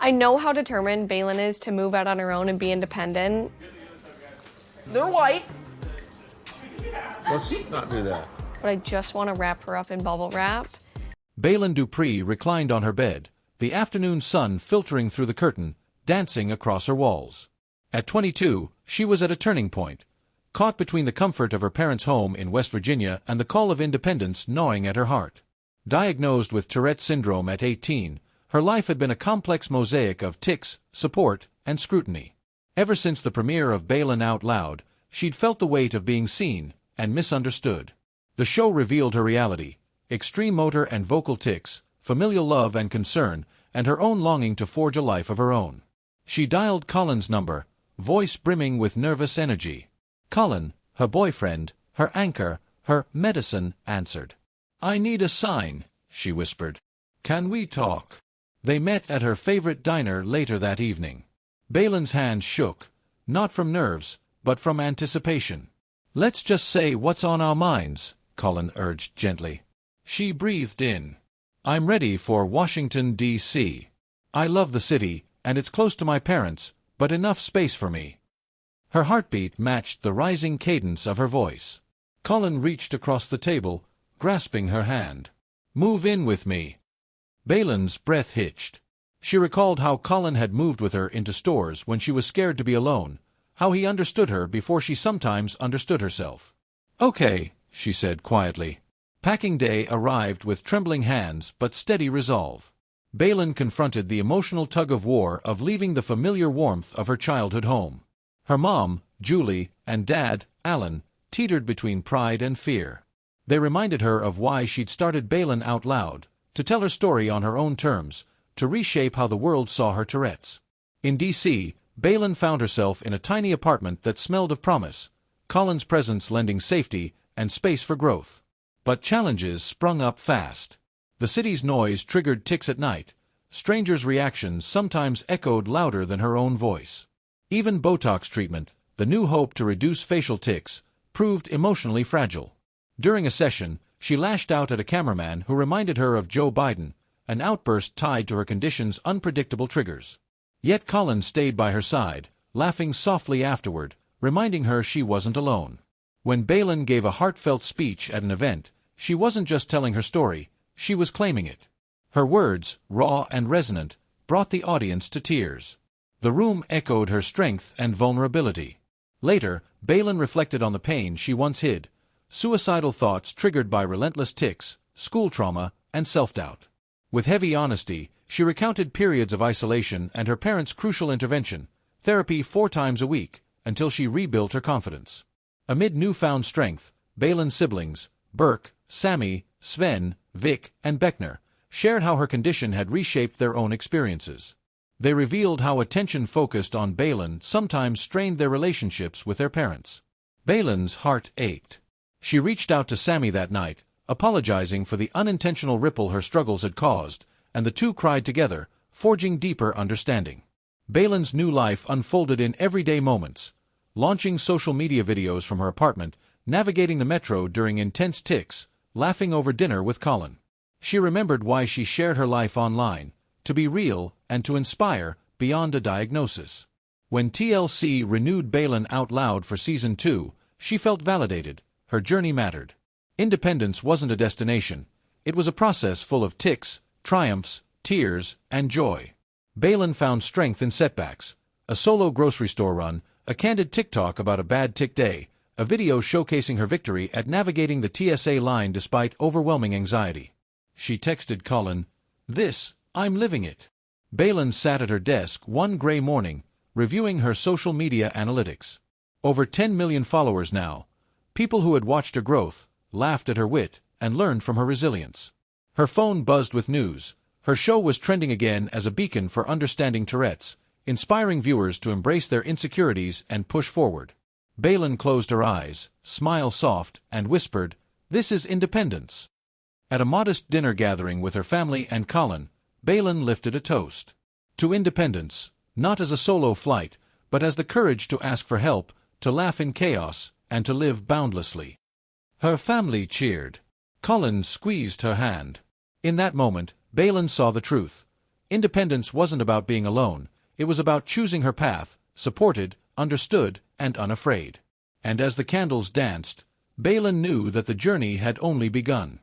I know how determined Baylen is to move out on her own and be independent. They're white. Let's not do that. But I just want to wrap her up in bubble wrap. Baylen Dupree reclined on her bed, the afternoon sun filtering through the curtain, dancing across her walls. At 22, she was at a turning point, caught between the comfort of her parents' home in West Virginia and the call of independence gnawing at her heart. Diagnosed with Tourette syndrome at 18, her life had been a complex mosaic of tics, support, and scrutiny. Ever since the premiere of Baylen Out Loud, she'd felt the weight of being seen and misunderstood. The show revealed her reality: extreme motor and vocal tics, familial love and concern, and her own longing to forge a life of her own. She dialed Colin's number, voice brimming with nervous energy. Colin, her boyfriend, her anchor, her medicine, answered. "I need a sign," she whispered. "Can we talk?" They met at her favorite diner later that evening. Baylen's hand shook, not from nerves, but from anticipation. "Let's just say what's on our minds," Colin urged gently. She breathed in. "I'm ready for Washington, D.C. I love the city, and it's close to my parents, but enough space for me." Her heartbeat matched the rising cadence of her voice. Colin reached across the table, grasping her hand. "Move in with me." Baylen's breath hitched. She recalled how Colin had moved with her into stores when she was scared to be alone, how he understood her before she sometimes understood herself. "Okay," she said quietly. Packing day arrived with trembling hands but steady resolve. Baylen confronted the emotional tug-of-war of leaving the familiar warmth of her childhood home. Her mom, Julie, and dad, Alan, teetered between pride and fear. They reminded her of why she'd started Baylen Out Loud, to tell her story on her own terms, to reshape how the world saw her Tourette's. In D.C., Baylen found herself in a tiny apartment that smelled of promise, Colin's presence lending safety and space for growth. But challenges sprung up fast. The city's noise triggered tics at night. Strangers' reactions sometimes echoed louder than her own voice. Even Botox treatment, the new hope to reduce facial tics, proved emotionally fragile. During a session, she lashed out at a cameraman who reminded her of Joe Biden, an outburst tied to her condition's unpredictable triggers. Yet Colin stayed by her side, laughing softly afterward, reminding her she wasn't alone. When Baylen gave a heartfelt speech at an event, she wasn't just telling her story, she was claiming it. Her words, raw and resonant, brought the audience to tears. The room echoed her strength and vulnerability. Later, Baylen reflected on the pain she once hid, suicidal thoughts triggered by relentless tics, school trauma, and self-doubt. With heavy honesty, she recounted periods of isolation and her parents' crucial intervention, therapy 4 times a week, until she rebuilt her confidence. Amid newfound strength, Baylen's siblings, Burke, Sammy, Sven, Vic, and Beckner, shared how her condition had reshaped their own experiences. They revealed how attention focused on Baylen sometimes strained their relationships with their parents. Baylen's heart ached. She reached out to Sammy that night, apologizing for the unintentional ripple her struggles had caused, and the two cried together, forging deeper understanding. Baylen's new life unfolded in everyday moments, launching social media videos from her apartment, navigating the metro during intense tics, laughing over dinner with Colin. She remembered why she shared her life online, to be real and to inspire beyond a diagnosis. When TLC renewed Baylen Out Loud for Season 2, she felt validated, her journey mattered. Independence wasn't a destination, it was a process full of tics, triumphs, tears, and joy. Baylen found strength in setbacks, a solo grocery store run, a candid TikTok about a bad tic day, a video showcasing her victory at navigating the TSA line despite overwhelming anxiety. She texted Colin, I'm living it." Baylen sat at her desk one gray morning, reviewing her social media analytics. Over 10 million followers now, people who had watched her growth, laughed at her wit, and learned from her resilience. Her phone buzzed with news. Her show was trending again as a beacon for understanding Tourette's, inspiring viewers to embrace their insecurities and push forward. Baylen closed her eyes, smiled soft, and whispered, "This is independence." At a modest dinner gathering with her family and Colin, Baylen lifted a toast. To independence, not as a solo flight, but as the courage to ask for help, to laugh in chaos, and to live boundlessly. Her family cheered. Colin squeezed her hand. In that moment, Baylen saw the truth. Independence wasn't about being alone, it was about choosing her path, supported, understood, and unafraid. And as the candles danced, Baylen knew that the journey had only begun.